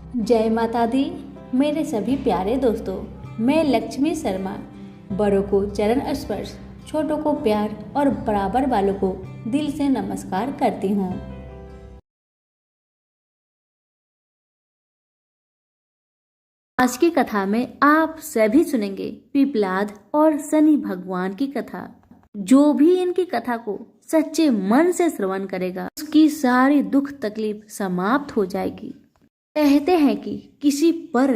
जय माता दी। मेरे सभी प्यारे दोस्तों, मैं लक्ष्मी शर्मा बड़ों को चरण स्पर्श, छोटों को प्यार और बराबर वालों को दिल से नमस्कार करती हूँ। आज की कथा में आप सभी सुनेंगे पिपलाद और शनि भगवान की कथा। जो भी इनकी कथा को सच्चे मन से श्रवण करेगा उसकी सारी दुख तकलीफ समाप्त हो जाएगी। कहते हैं कि किसी पर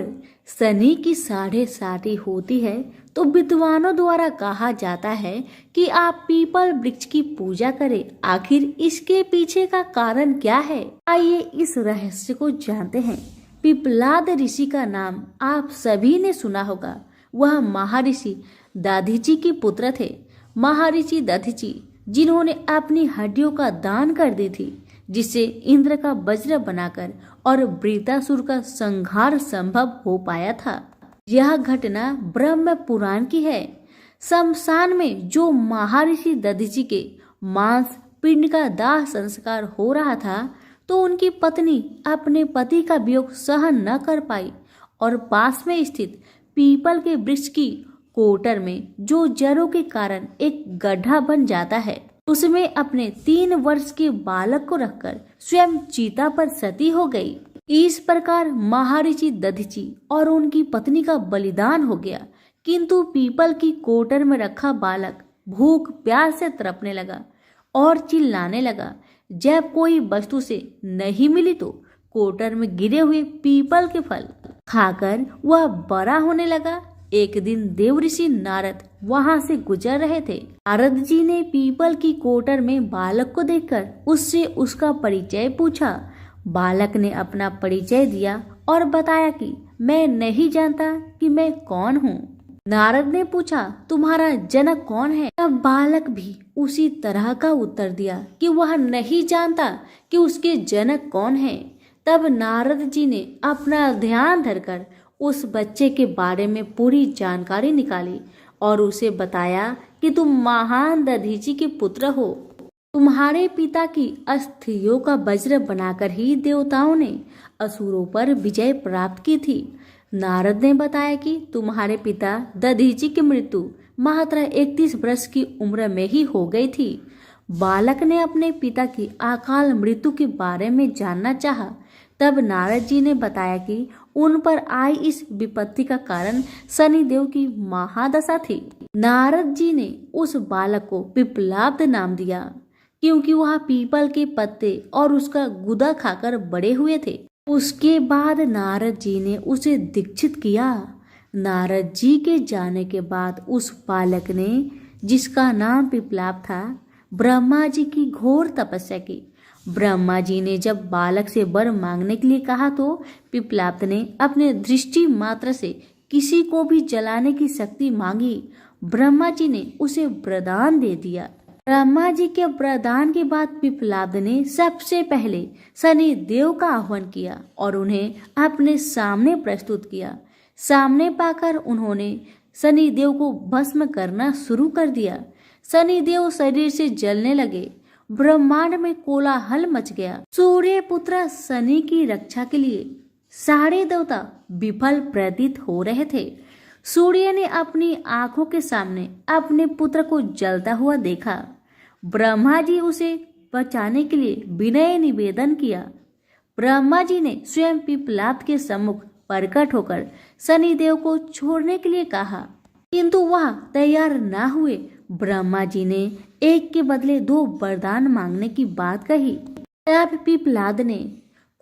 शनि की 7.5 होती है तो विद्वानों द्वारा कहा जाता है कि आप पीपल वृक्ष की पूजा करें। आखिर इसके पीछे का कारण क्या है, आइए इस रहस्य को जानते हैं। पिपलाद ऋषि का नाम आप सभी ने सुना होगा। वह महर्षि दधीचि के पुत्र थे। महर्षि दधीचि जिन्होंने अपनी हड्डियों का दान कर दी थी, जिससे इंद्र का वज्र बनाकर और वृतासुर का संहार संभव हो पाया था। यह घटना ब्रह्म पुराण की है। शमशान में जो महर्षि दधीचि के मांस पिंड का दाह संस्कार हो रहा था तो उनकी पत्नी अपने पति का वियोग सहन न कर पाई और पास में स्थित पीपल के वृक्ष की कोटर में, जो जड़ों के कारण एक गड्ढा बन जाता है, उसमें अपने 3 वर्ष के बालक को रखकर स्वयं चीता पर सती हो गई। इस प्रकार महर्षि दधीचि और उनकी पत्नी का बलिदान हो गया। किंतु पीपल की कोटर में रखा बालक भूख प्यास से तड़पने लगा और चिल्लाने लगा। जब कोई वस्तु से नहीं मिली तो कोटर में गिरे हुए पीपल के फल खाकर वह बड़ा होने लगा। एक दिन देवऋषि नारद वहां से गुजर रहे थे। नारद जी ने पीपल की कोटर में बालक को देखकर उससे उसका परिचय पूछा। बालक ने अपना परिचय दिया और बताया कि मैं नहीं जानता कि मैं कौन हूँ। नारद ने पूछा, तुम्हारा जनक कौन है? तब बालक भी उसी तरह का उत्तर दिया कि वह नहीं जानता कि उसके जनक कौन है। तब नारद जी ने अपना ध्यान धरकर उस बच्चे के बारे में पूरी जानकारी निकाली और उसे बताया कि तुम महान दधीचि के पुत्र हो। तुम्हारे पिता की अस्थियों का वज्र बनाकर ही देवताओं ने असुरों पर विजय प्राप्त की थी। नारद ने बताया कि तुम्हारे पिता दधीचि की मृत्यु मात्र 31 वर्ष की उम्र में ही हो गई थी। बालक ने अपने पिता की अकाल मृत्यु के बारे में जानना चाहा। तब नारद जी ने बताया कि उन पर आई इस विपत्ति का कारण शनिदेव की महादशा थी। नारद जी ने उस बालक को पिपलाद नाम दिया क्योंकि वह पीपल के पत्ते और उसका गुदा खाकर बड़े हुए थे। उसके बाद नारद जी ने उसे दीक्षित किया। नारद जी के जाने के बाद उस बालक ने, जिसका नाम पिपलाद था, ब्रह्मा जी की घोर तपस्या की। ब्रह्मा जी ने जब बालक से वर मांगने के लिए कहा तो पिपलाद ने अपने दृष्टि मात्र से किसी को भी जलाने की शक्ति मांगी। ब्रह्मा जी ने उसे वरदान दे दिया। ब्रह्मा जी के वरदान के बाद पिपलाद ने सबसे पहले शनि देव का आह्वान किया और उन्हें अपने सामने प्रस्तुत किया। सामने पाकर उन्होंने शनि देव को भस्म करना शुरू कर दिया। शनि देव शरीर से जलने लगे। ब्रह्मांड में कोलाहल मच गया। सूर्य पुत्र शनि की रक्षा के लिए सारे देवता विफल प्रतीत हो रहे थे। सूर्य ने अपनी आंखों के सामने अपने पुत्र को जलता हुआ देखा। ब्रह्मा जी उसे बचाने के लिए विनय निवेदन किया। ब्रह्मा जी ने स्वयं पिपलाद के सम्मुख प्रकट होकर शनिदेव को छोड़ने के लिए कहा, किंतु वह तैयार न हुए। ब्रह्मा जी ने एक के बदले 2 वरदान मांगने की बात कही। तब पिपलाद ने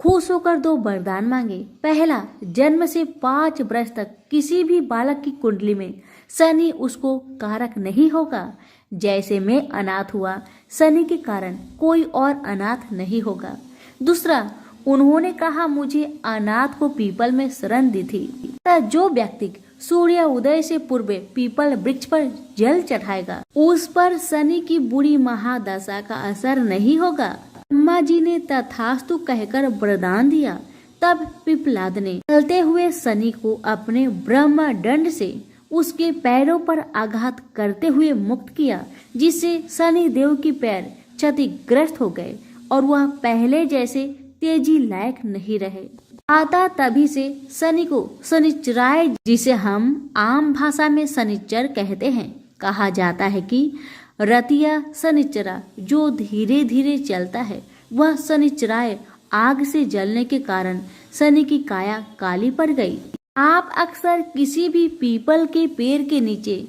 खुश होकर 2 वरदान मांगे। पहला, जन्म से 5 वर्ष तक किसी भी बालक की कुंडली में शनि उसको कारक नहीं होगा। जैसे मैं अनाथ हुआ, शनि के कारण कोई और अनाथ नहीं होगा। दूसरा, उन्होंने कहा मुझे अनाथ को पीपल में शरण दी थी। जो व्यक्ति सूर्य उदय से पूर्व पीपल वृक्ष पर जल चढ़ाएगा उस पर शनि की बुरी महादशा का असर नहीं होगा। ब्रह्मा जी ने तथास्तु कहकर वरदान दिया। तब पिपलाद ने चलते हुए शनि को अपने ब्रह्म दंड से उसके पैरों पर आघात करते हुए मुक्त किया, जिससे शनि देव की पैर क्षतिग्रस्त हो गए और वह पहले जैसे तेजी लायक नहीं रहे। आता तभी से शनि को शनिचराय, जिसे हम आम भाषा में शनिचर कहते हैं, कहा जाता है कि रतिया शनिचरा जो धीरे धीरे चलता है, वह शनिचराय आग से जलने के कारण शनि की काया काली पड़ गई। आप अक्सर किसी भी पीपल के पेड़ के नीचे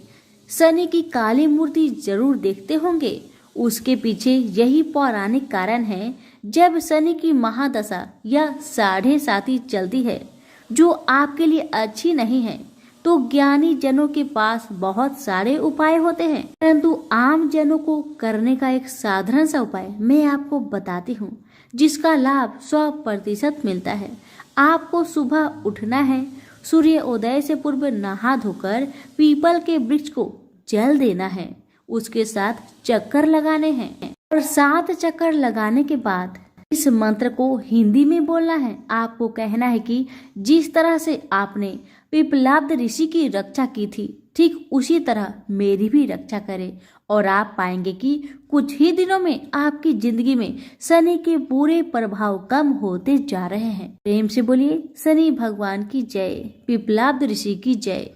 शनि की काली मूर्ति जरूर देखते होंगे। उसके पीछे यही पौराणिक कारण है। जब शनि की महादशा या साढ़े साती चलती है, जो आपके लिए अच्छी नहीं है, तो ज्ञानी जनों के पास बहुत सारे उपाय होते हैं, परंतु आम जनों को करने का एक साधारण सा उपाय मैं आपको बताती हूँ, जिसका लाभ 100% मिलता है। आपको सुबह उठना है, सूर्य उदय से पूर्व नहा धोकर पीपल के वृक्ष को जल देना है, उसके साथ चक्कर लगाने हैं और 7 चक्कर लगाने के बाद इस मंत्र को हिंदी में बोलना है। आपको कहना है कि जिस तरह से आपने पिप्पलाद ऋषि की रक्षा की थी, ठीक उसी तरह मेरी भी रक्षा करें, और आप पाएंगे कि कुछ ही दिनों में आपकी जिंदगी में शनि के बुरे प्रभाव कम होते जा रहे हैं। प्रेम से बोलिए शनि भगवान की जय, पिप्पलाद ऋषि की जय।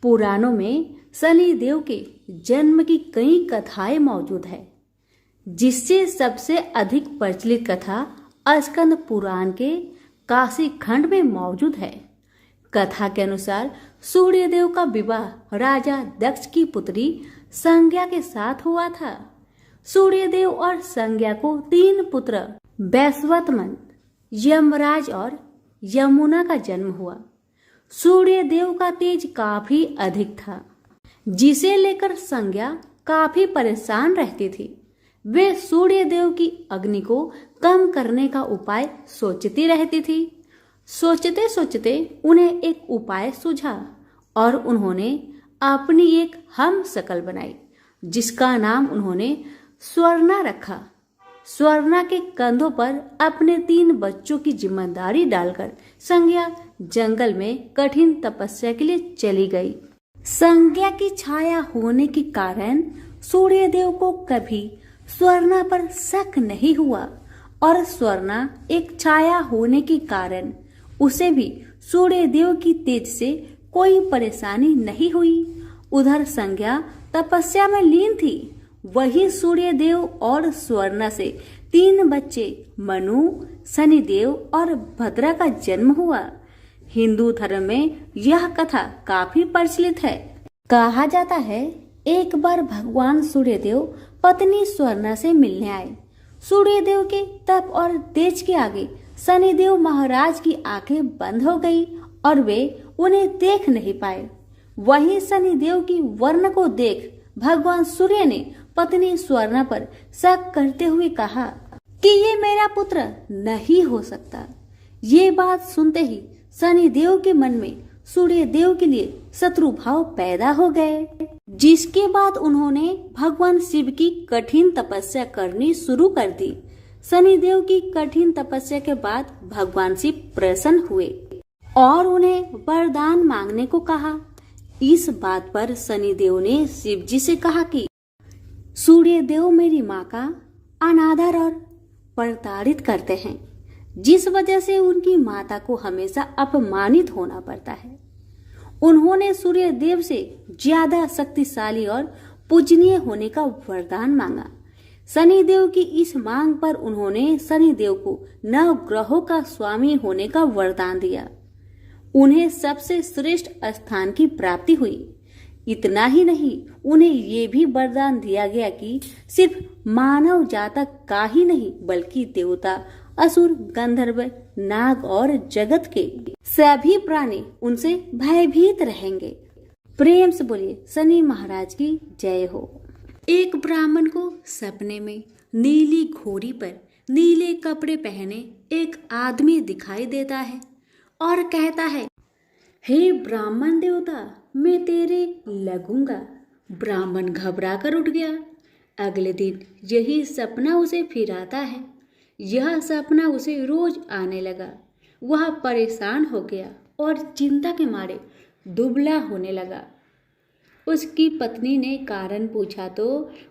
पुराणों में शनि देव के जन्म की कई कथाएं मौजूद है, जिससे सबसे अधिक प्रचलित कथा स्कंद पुराण के काशी खंड में मौजूद है। कथा के अनुसार सूर्यदेव का विवाह राजा दक्ष की पुत्री संज्ञा के साथ हुआ था। सूर्यदेव और संज्ञा को 3 पुत्र वैश्वतमन, यमराज और यमुना का जन्म हुआ। सूर्यदेव का तेज काफी अधिक था, जिसे लेकर संज्ञा काफी परेशान रहती थी। वे सूर्यदेव की अग्नि को कम करने का उपाय सोचती रहती थी। सोचते सोचते उन्हें एक उपाय सूझा और उन्होंने अपनी एक हम शकल बनाई, जिसका नाम उन्होंने स्वर्णा रखा। स्वर्णा के कंधों पर अपने 3 बच्चों की जिम्मेदारी डालकर संज्ञा जंगल में कठिन तपस्या के लिए चली गई। संज्ञा की छाया होने के कारण सूर्यदेव को कभी स्वर्णा पर शक नहीं हुआ और स्वर्णा एक छाया होने के कारण उसे भी सूर्यदेव की तेज से कोई परेशानी नहीं हुई। उधर संज्ञा तपस्या में लीन थी। वही सूर्यदेव और स्वर्णा से 3 बच्चे मनु, शनिदेव और भद्रा का जन्म हुआ। हिंदू धर्म में यह कथा काफी प्रचलित है। कहा जाता है एक बार भगवान सूर्यदेव पत्नी स्वर्णा से मिलने आए। सूर्यदेव के तप और तेज के आगे शनिदेव महाराज की आंखें बंद हो गई और वे उन्हें देख नहीं पाए। वही शनिदेव की वर्ण को देख भगवान सूर्य ने पत्नी स्वर्णा पर शक करते हुए कहा कि ये मेरा पुत्र नहीं हो सकता। ये बात सुनते ही शनिदेव के मन में सूर्यदेव के लिए शत्रु भाव पैदा हो गए, जिसके बाद उन्होंने भगवान शिव की कठिन तपस्या करनी शुरू कर दी। शनिदेव की कठिन तपस्या के बाद भगवान शिव प्रसन्न हुए और उन्हें वरदान मांगने को कहा। इस बात पर शनिदेव ने शिव जी से कहा कि सूर्यदेव मेरी माँ का अनादर और प्रताड़ित करते हैं, जिस वजह से उनकी माता को हमेशा अपमानित होना पड़ता है। उन्होंने सूर्यदेव से ज्यादा शक्तिशाली और पूजनीय होने का वरदान मांगा। शनिदेव की इस मांग पर उन्होंने शनिदेव को 9 ग्रहों का स्वामी होने का वरदान दिया। उन्हें सबसे श्रेष्ठ स्थान की प्राप्ति हुई। इतना ही नहीं, उन्हें ये भी वरदान दिया गया कि सिर्फ मानव जातक का ही नहीं, बल्कि देवता, असुर, गंधर्व, नाग और जगत के सभी प्राणी उनसे भयभीत रहेंगे। प्रेम से बोलिए शनि महाराज की जय हो। एक ब्राह्मण को सपने में नीली घोड़ी पर नीले कपड़े पहने एक आदमी दिखाई देता है और कहता है, हे ब्राह्मण देवता, मैं तेरे लगूंगा। ब्राह्मण घबरा कर उठ गया। अगले दिन यही सपना उसे फिर आता है। यह सपना उसे रोज आने लगा। वह परेशान हो गया और चिंता के मारे दुबला होने लगा। उसकी पत्नी ने कारण पूछा तो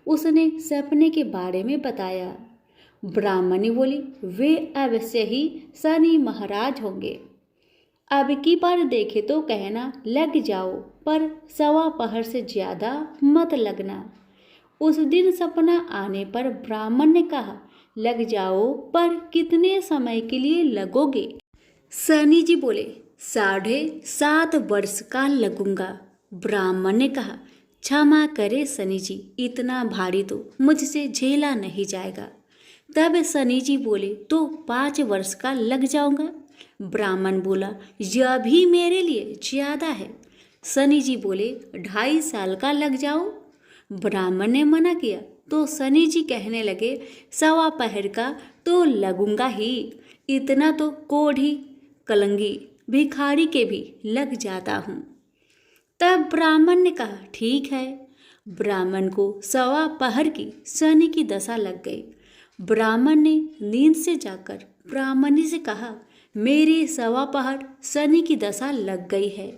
उसने सपने के बारे में बताया। ब्राह्मणी बोली, वे अवश्य ही शनि महाराज होंगे। अब की बार देखे तो कहना लग जाओ, पर सवा पहर से ज्यादा मत लगना। उस दिन सपना आने पर ब्राह्मण ने कहा, लग जाओ, पर कितने समय के लिए लगोगे? शनि जी बोले, 7.5 वर्ष का लगूंगा। ब्राह्मण ने कहा, क्षमा करे शनि जी, इतना भारी तो मुझसे झेला नहीं जाएगा। तब शनि जी बोले, तो 5 वर्ष का लग जाऊंगा। ब्राह्मण बोला, यह भी मेरे लिए ज्यादा है। शनि जी बोले, 2.5 साल का लग जाओ। ब्राह्मण ने मना किया तो शनि जी कहने लगे, सवा पहर का तो लगूंगा ही, इतना तो कोढ़ी कलंगी भिखारी के भी लग जाता हूँ। तब ब्राह्मण ने कहा, ठीक है। ब्राह्मण को सवा पहर की शनि की दशा लग गई। ब्राह्मण ने नींद से जाकर ब्राह्मणी से कहा, मेरी सवा पहर शनि की दशा लग गई है,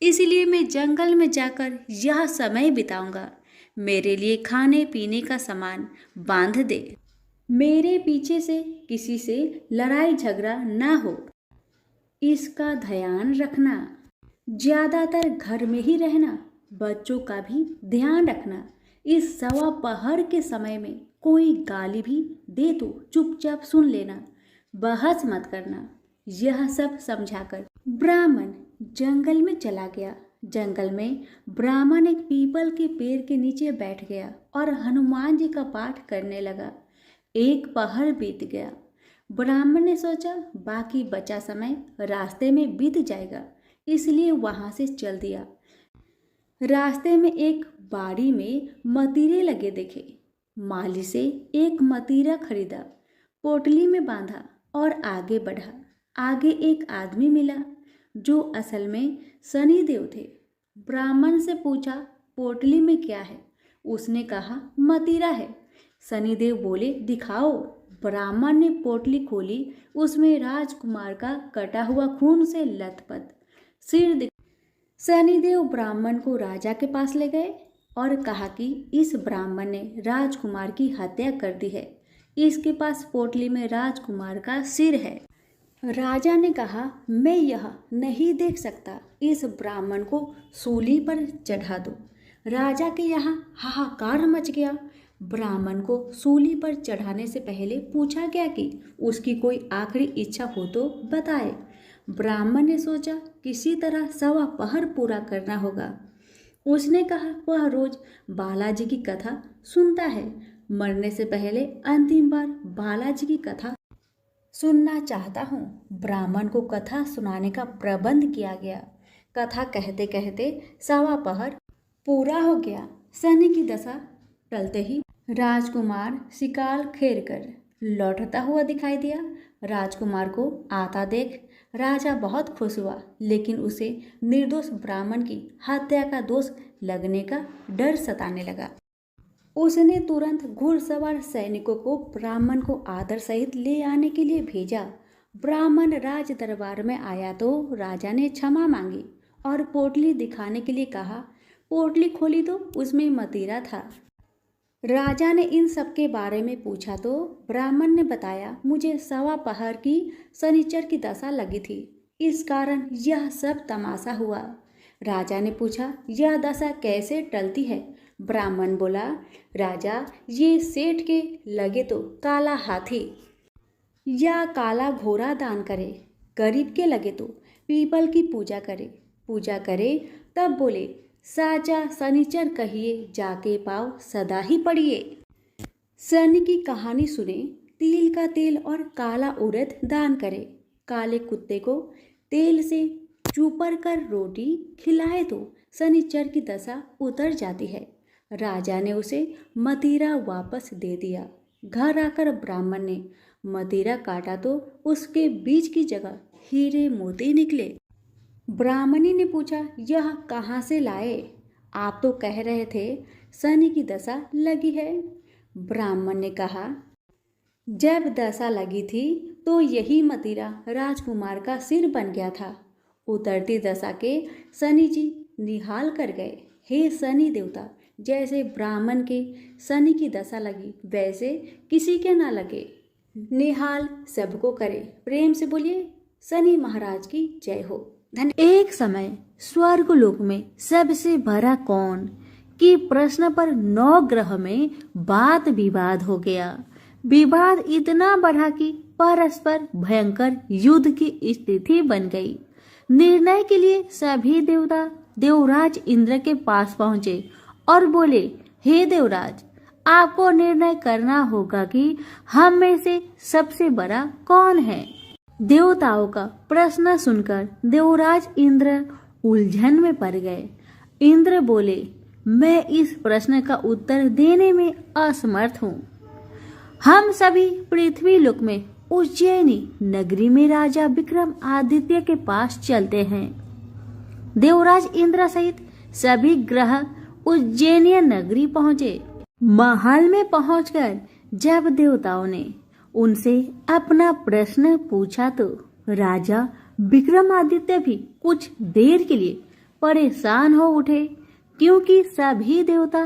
इसलिए मैं जंगल में जाकर यह समय बिताऊंगा। मेरे लिए खाने पीने का सामान बांध दे। मेरे पीछे से किसी से लड़ाई झगड़ा ना हो, इसका ध्यान रखना। ज्यादातर घर में ही रहना, बच्चों का भी ध्यान रखना। इस सवा पहर के समय में कोई गाली भी दे तो चुपचाप सुन लेना, बहस मत करना। यह सब समझाकर ब्राह्मण जंगल में चला गया। जंगल में ब्राह्मण एक पीपल के पेड़ के नीचे बैठ गया और हनुमान जी का पाठ करने लगा। एक पहर बीत गया। ब्राह्मण ने सोचा बाकी बचा समय रास्ते में बीत जाएगा, इसलिए वहां से चल दिया। रास्ते में एक बाड़ी में मतीरे लगे देखे। माली से एक मतीरा खरीदा, पोटली में बांधा और आगे बढ़ा। आगे एक आदमी मिला जो असल में शनिदेव थे। ब्राह्मण से पूछा, पोटली में क्या है? उसने कहा, मतीरा है। शनिदेव बोले, दिखाओ। ब्राह्मण ने पोटली खोली। उसमें राजकुमार का कटा हुआ खून से लथपथ सिर। शनिदेव ब्राह्मण को राजा के पास ले गए और कहा कि इस ब्राह्मण ने राजकुमार की हत्या कर दी है, इसके पास पोटली में राजकुमार का सिर है। राजा ने कहा, मैं यह नहीं देख सकता, इस ब्राह्मण को सूली पर चढ़ा दो। राजा के यहाँ हाहाकार मच गया। ब्राह्मण को सूली पर चढ़ाने से पहले पूछा गया कि उसकी कोई आखिरी इच्छा हो तो बताए। ब्राह्मण ने सोचा किसी तरह सवा पहर पूरा करना होगा। उसने कहा, वह रोज बालाजी की कथा सुनता है, मरने से पहले अंतिम बार बालाजी की कथा सुनना चाहता हूँ। ब्राह्मण को कथा सुनाने का प्रबंध किया गया। कथा कहते कहते सवा पहर पूरा हो गया। शनि की दशा टलते ही राजकुमार शिकार खेर कर लौटता हुआ दिखाई दिया। राजकुमार को आता देख राजा बहुत खुश हुआ, लेकिन उसे निर्दोष ब्राह्मण की हत्या का दोष लगने का डर सताने लगा। उसने तुरंत घुड़सवार सैनिकों को ब्राह्मण को आदर सहित ले आने के लिए भेजा। ब्राह्मण राज दरबार में आया तो राजा ने क्षमा मांगी और पोटली दिखाने के लिए कहा। पोटली खोली तो उसमें मतीरा था। राजा ने इन सब के बारे में पूछा तो ब्राह्मण ने बताया, मुझे सवा पहर की शनिचर की दशा लगी थी, इस कारण यह सब तमाशा हुआ। राजा ने पूछा, यह दशा कैसे टलती है? ब्राह्मण बोला, राजा, ये सेठ के लगे तो काला हाथी या काला घोड़ा दान करे, गरीब के लगे तो पीपल की पूजा करे। तब बोले, साचा शनिचर कहिए, जाके पाव सदा ही पड़िए। शनि की कहानी सुने, तिल का तेल और काला उड़द दान करे, काले कुत्ते को तेल से चूपर कर रोटी खिलाए तो शनिचर की दशा उतर जाती है। राजा ने उसे मतीरा वापस दे दिया। घर आकर ब्राह्मण ने मतीरा काटा तो उसके बीज की जगह हीरे मोती निकले। ब्राह्मणी ने पूछा, यह कहाँ से लाए? आप तो कह रहे थे शनि की दशा लगी है। ब्राह्मण ने कहा, जब दशा लगी थी तो यही मतीरा राजकुमार का सिर बन गया था। उतरती दशा के शनि जी निहाल कर गए। हे शनि देवता, जैसे ब्राह्मण के शनि की दशा लगी वैसे किसी के ना लगे। निहाल सबको करे। प्रेम से बोलिए शनि महाराज की जय हो। एक समय स्वर्गलोक में सबसे बड़ा कौन कि प्रश्न पर 9 ग्रह में वाद विवाद हो गया। विवाद इतना बढ़ा कि परस्पर भयंकर युद्ध की स्थिति बन गई। निर्णय के लिए सभी देवता देवराज इंद्र के पास पहुंचे और बोले, हे देवराज, आपको निर्णय करना होगा कि हम में से सबसे बड़ा कौन है। देवताओं का प्रश्न सुनकर देवराज इंद्र उलझन में पड़ गए। इंद्र बोले, मैं इस प्रश्न का उत्तर देने में असमर्थ हूँ। हम सभी पृथ्वी लोक में उज्जैनी नगरी में राजा विक्रम आदित्य के पास चलते हैं। देवराज इंद्र सहित सभी ग्रह उज्जैनिया नगरी पहुंचे। महल में पहुंचकर जब देवताओं ने उनसे अपना प्रश्न पूछा तो राजा विक्रमादित्य भी कुछ देर के लिए परेशान हो उठे, क्योंकि सभी देवता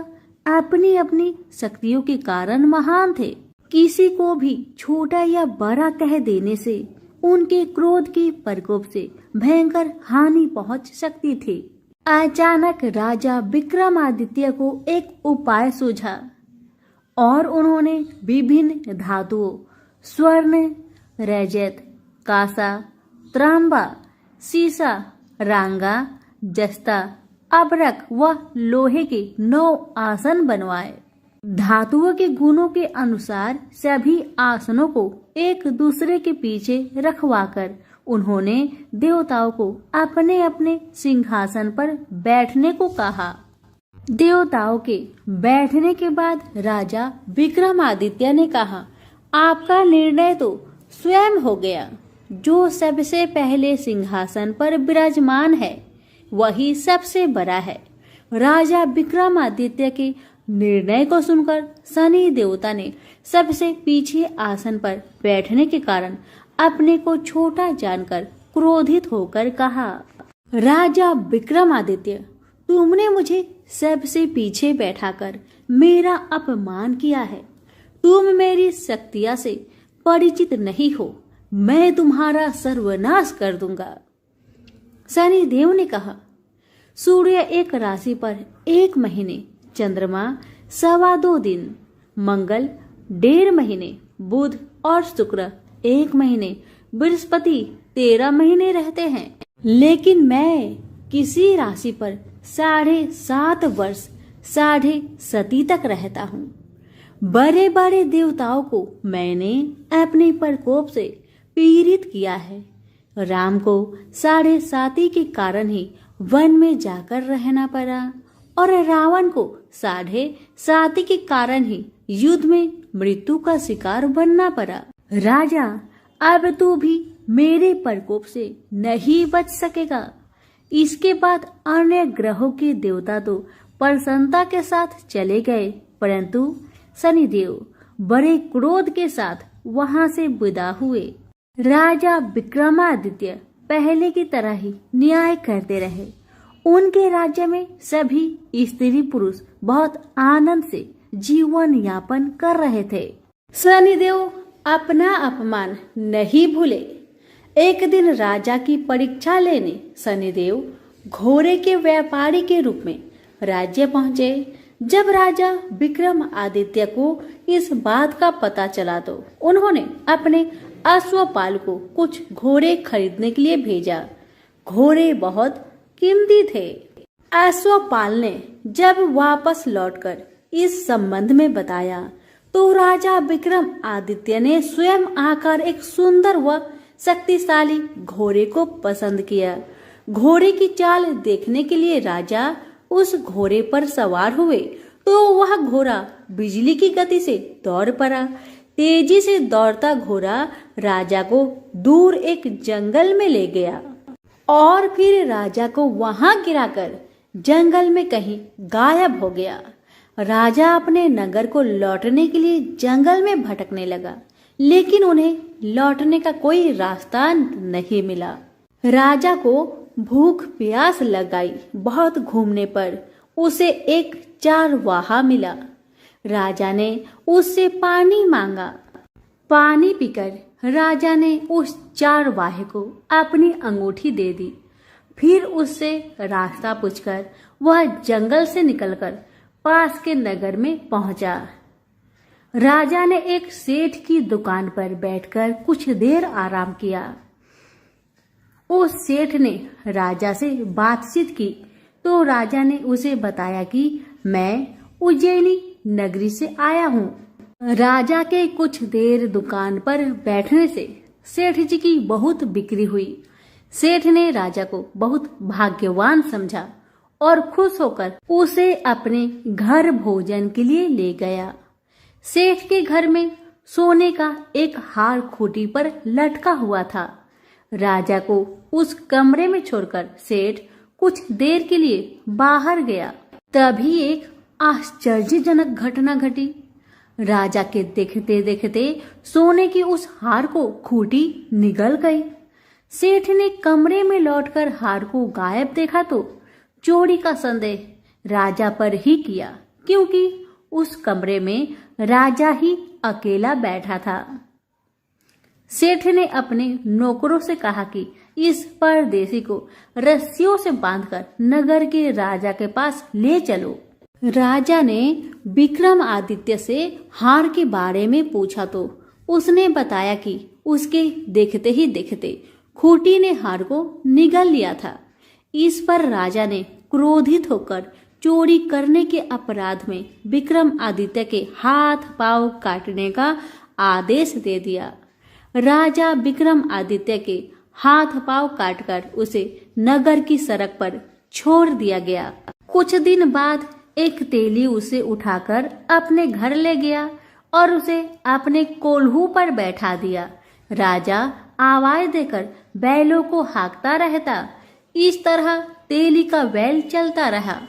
अपनी अपनी शक्तियों के कारण महान थे। किसी को भी छोटा या बड़ा कह देने से उनके क्रोध के प्रकोप से भयंकर हानि पहुंच सकती थी। अचानक राजा विक्रमादित्य को एक उपाय सूझा और उन्होंने विभिन्न धातुओं स्वर्ण, रजत, कांसा, तांबा, सीसा, रांगा, जस्ता, अबरक व लोहे के 9 आसन बनवाए। धातुओं के गुणों के अनुसार सभी आसनों को एक दूसरे के पीछे रखवाकर उन्होंने देवताओं को अपने अपने सिंहासन पर बैठने को कहा। देवताओं के बैठने के बाद राजा विक्रमादित्य ने कहा, आपका निर्णय तो स्वयं हो गया। जो सबसे पहले सिंहासन पर विराजमान है वही सबसे बड़ा है। राजा विक्रमादित्य के निर्णय को सुनकर शनि देवता ने सबसे पीछे आसन पर बैठने के कारण अपने को छोटा जानकर क्रोधित होकर कहा, राजा विक्रमादित्य, तुमने मुझे सबसे पीछे बैठाकर मेरा अपमान किया है। तुम मेरी शक्तियां से परिचित नहीं हो। मैं तुम्हारा सर्वनाश कर दूंगा। शनि देव ने कहा, सूर्य एक राशि पर 1 महीने, चंद्रमा 2.25 दिन, मंगल 1.5 महीने, बुध और शुक्र 1 महीने, बृहस्पति 13 महीने रहते हैं। लेकिन मैं किसी राशि पर 7.5 वर्ष 7.5 तक रहता हूँ। बड़े बड़े देवताओं को मैंने अपने प्रकोप से पीड़ित किया है। राम को 7.5 के कारण ही वन में जाकर रहना पड़ा और रावण को 7.5 के कारण ही युद्ध में मृत्यु का शिकार बनना पड़ा। राजा, अब तू भी मेरे प्रकोप से नहीं बच सकेगा। इसके बाद अन्य ग्रहों के देवता तो प्रसन्नता के साथ चले गए, परंतु शनिदेव बड़े क्रोध के साथ वहां से विदा हुए। राजा विक्रमादित्य पहले की तरह ही न्याय करते रहे। उनके राज्य में सभी स्त्री पुरुष बहुत आनंद से जीवन यापन कर रहे थे। शनिदेव अपना अपमान नहीं भूले। एक दिन राजा की परीक्षा लेने शनिदेव घोड़े के व्यापारी के रूप में राज्य पहुंचे। जब राजा विक्रमादित्य को इस बात का पता चला तो उन्होंने अपने अश्वपाल को कुछ घोड़े खरीदने के लिए भेजा। घोड़े बहुत कीमती थे। अश्वपाल ने जब वापस लौटकर इस संबंध में बताया तो राजा विक्रमादित्य ने स्वयं आकर एक सुंदर व शक्तिशाली घोड़े को पसंद किया। घोड़े की चाल देखने के लिए राजा उस घोड़े पर सवार हुए तो वह घोड़ा बिजली की गति से दौड़ पड़ा। तेजी से दौड़ता घोड़ा राजा को दूर एक जंगल में ले गया और फिर राजा को वहां गिराकर जंगल में कहीं गायब हो गया। राजा अपने नगर को लौटने के लिए जंगल में भटकने लगा, लेकिन उन्हें लौटने का कोई रास्ता नहीं मिला। राजा को भूख प्यास लगाई। बहुत घूमने पर उसे एक चारवाहा मिला। राजा ने उससे पानी मांगा। पानी पीकर राजा ने उस चारवाहे को अपनी अंगूठी दे दी। फिर उससे रास्ता पूछकर वह जंगल से निकलकर पास के नगर में पहुंचा। राजा ने एक सेठ की दुकान पर बैठकर कुछ देर आराम किया। उस सेठ ने राजा से बातचीत की तो राजा ने उसे बताया कि मैं उज्जैनी नगरी से आया हूँ। राजा के कुछ देर दुकान पर बैठने से सेठ जी की बहुत बिक्री हुई। सेठ ने राजा को बहुत भाग्यवान समझा और खुश होकर उसे अपने घर भोजन के लिए ले गया। सेठ के घर में सोने का एक हार खूंटी पर लटका हुआ था। राजा को उस कमरे में छोड़कर सेठ कुछ देर के लिए बाहर गया। तभी एक आश्चर्यजनक घटना घटी। राजा के देखते देखते सोने की उस हार को खूंटी निगल गई। सेठ ने कमरे में लौटकर हार को गायब देखा तो चोरी का संदेह राजा पर ही किया, क्योंकि उस कमरे में राजा ही अकेला बैठा था। सेठ ने अपने नौकरों से कहा कि इस परदेसी को रस्सियों से बांधकर नगर के राजा के पास ले चलो। राजा ने विक्रमादित्य से हार के बारे में पूछा तो उसने बताया कि उसके देखते ही देखते खूंटी ने हार को निगल लिया था। इस पर राजा ने क्रोधित होकर चोरी करने के अपराध में विक्रमादित्य के हाथ पांव काटने का आदेश दे दिया। राजा विक्रमादित्य के हाथ पांव काटकर उसे नगर की सड़क पर छोड़ दिया गया। कुछ दिन बाद एक तेली उसे उठाकर अपने घर ले गया और उसे अपने कोल्हू पर बैठा दिया। राजा आवाज देकर बैलों को हाँकता रहता। इस तरह तेली का बैल चलता रहा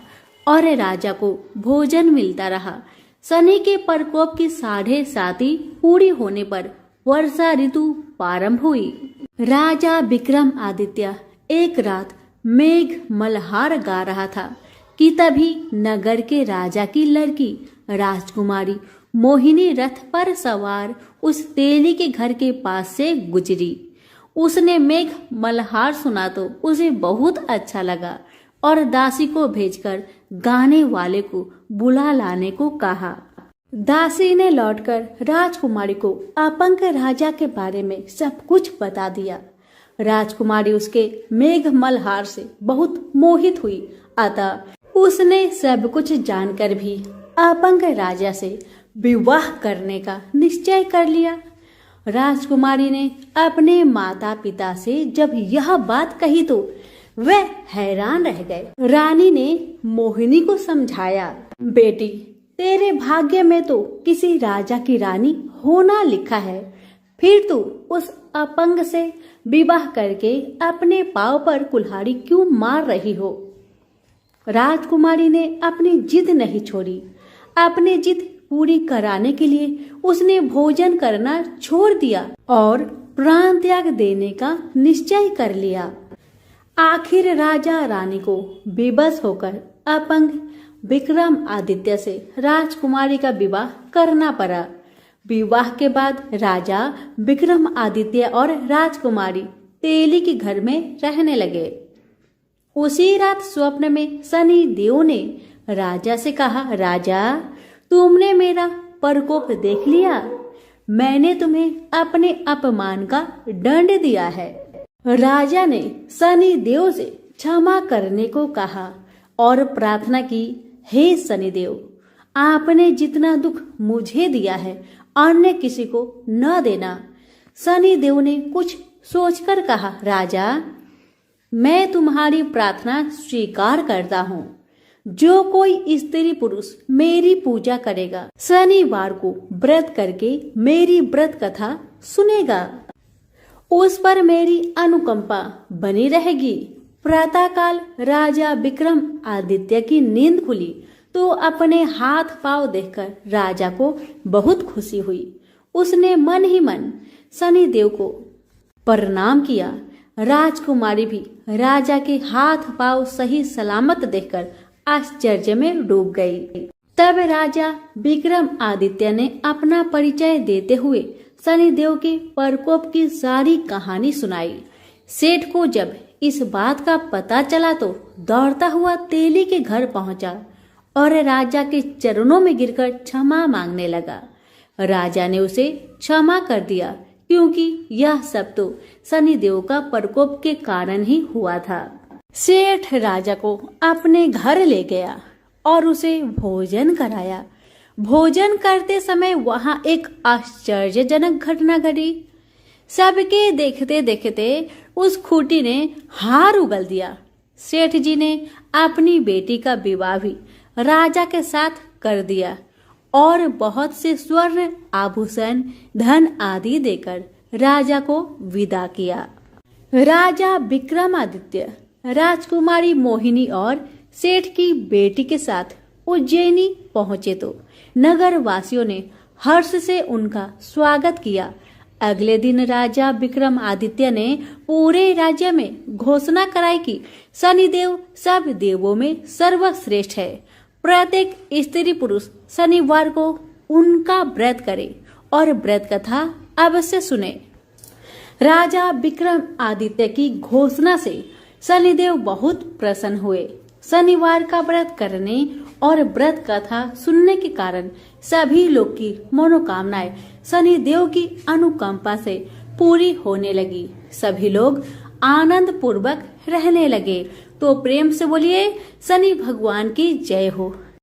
और राजा को भोजन मिलता रहा। शनि के प्रकोप की 7.5 पूरी होने पर वर्षा ऋतु प्रारंभ हुई। राजा विक्रमादित्य एक रात मेघ मल्हार गा रहा था कि तभी नगर के राजा की लड़की राजकुमारी मोहिनी रथ पर सवार उस तेली के घर के पास से गुजरी। उसने मेघ मल्हार सुना तो उसे बहुत अच्छा लगा और दासी को भेजकर गाने वाले को बुला लाने को कहा। दासी ने लौटकर राजकुमारी को अपंग राजा के बारे में सब कुछ बता दिया। राजकुमारी उसके मेघ मल्हार से बहुत मोहित हुई, अतः उसने सब कुछ जानकर भी अपंग राजा से विवाह करने का निश्चय कर लिया। राजकुमारी ने अपने माता पिता से जब यह बात कही तो वे हैरान रह गए। रानी ने मोहिनी को समझाया, बेटी तेरे भाग्य में तो किसी राजा की रानी होना लिखा है, फिर तू उस अपंग से विवाह करके अपने पांव पर कुल्हाड़ी क्यों मार रही हो। राजकुमारी ने अपनी जिद नहीं छोड़ी। अपनी जिद पूरी कराने के लिए उसने भोजन करना छोड़ दिया और प्राण त्याग देने का निश्चय कर लिया। आखिर राजा रानी को बेबस होकर अपंग विक्रमादित्य से राजकुमारी का विवाह करना पड़ा। विवाह के बाद राजा विक्रमादित्य और राजकुमारी तेली के घर में रहने लगे। उसी रात स्वप्न में शनि देव ने राजा से कहा, राजा तुमने मेरा प्रकोप देख लिया। मैंने तुम्हें अपने अपमान का दंड दिया है। राजा ने शनि देव से क्षमा करने को कहा और प्रार्थना की, हे शनिदेव, आपने जितना दुख मुझे दिया है अन्य किसी को न देना। शनिदेव ने कुछ सोचकर कहा, राजा मैं तुम्हारी प्रार्थना स्वीकार करता हूँ। जो कोई स्त्री पुरुष मेरी पूजा करेगा, शनिवार को व्रत करके मेरी व्रत कथा सुनेगा, उस पर मेरी अनुकंपा बनी रहेगी। प्रातःकाल राजा विक्रमादित्य की नींद खुली तो अपने हाथ पांव देखकर राजा को बहुत खुशी हुई। उसने मन ही मन शनिदेव को प्रणाम किया। राजकुमारी भी राजा के हाथ पांव सही सलामत देखकर आश्चर्य में डूब गई। तब राजा विक्रमादित्य ने अपना परिचय देते हुए शनिदेव के प्रकोप की सारी कहानी सुनाई। सेठ को जब इस बात का पता चला तो दौड़ता हुआ तेली के घर पहुंचा और राजा के चरणों में गिरकर क्षमा मांगने लगा। राजा ने उसे क्षमा कर दिया, क्योंकि यह सब तो शनिदेव का प्रकोप के कारण ही हुआ था। सेठ राजा को अपने घर ले गया और उसे भोजन कराया। भोजन करते समय वहां एक आश्चर्यजनक घटना घटी। सबके देखते देखते उस खूंटी ने हार उगल दिया। सेठ जी ने अपनी बेटी का विवाह भी राजा के साथ कर दिया और बहुत से स्वर्ण आभूषण, धन आदि देकर राजा को विदा किया। राजा विक्रमादित्य राजकुमारी मोहिनी और सेठ की बेटी के साथ उज्जैनी पहुंचे तो नगर वासियों ने हर्ष से उनका स्वागत किया। अगले दिन राजा विक्रमादित्य ने पूरे राज्य में घोषणा कराई कि शनिदेव सब देवों में सर्वश्रेष्ठ है। प्रत्येक स्त्री पुरुष शनिवार को उनका व्रत करे और व्रत कथा अवश्य सुने। राजा विक्रमादित्य की घोषणा से शनिदेव बहुत प्रसन्न हुए। शनिवार का व्रत करने और व्रत कथा सुनने के कारण सभी लोग की मनोकामनाएं शनिदेव की अनुकंपा से पूरी होने लगी। सभी लोग आनंद पूर्वक रहने लगे। तो प्रेम से बोलिए शनि भगवान की जय हो।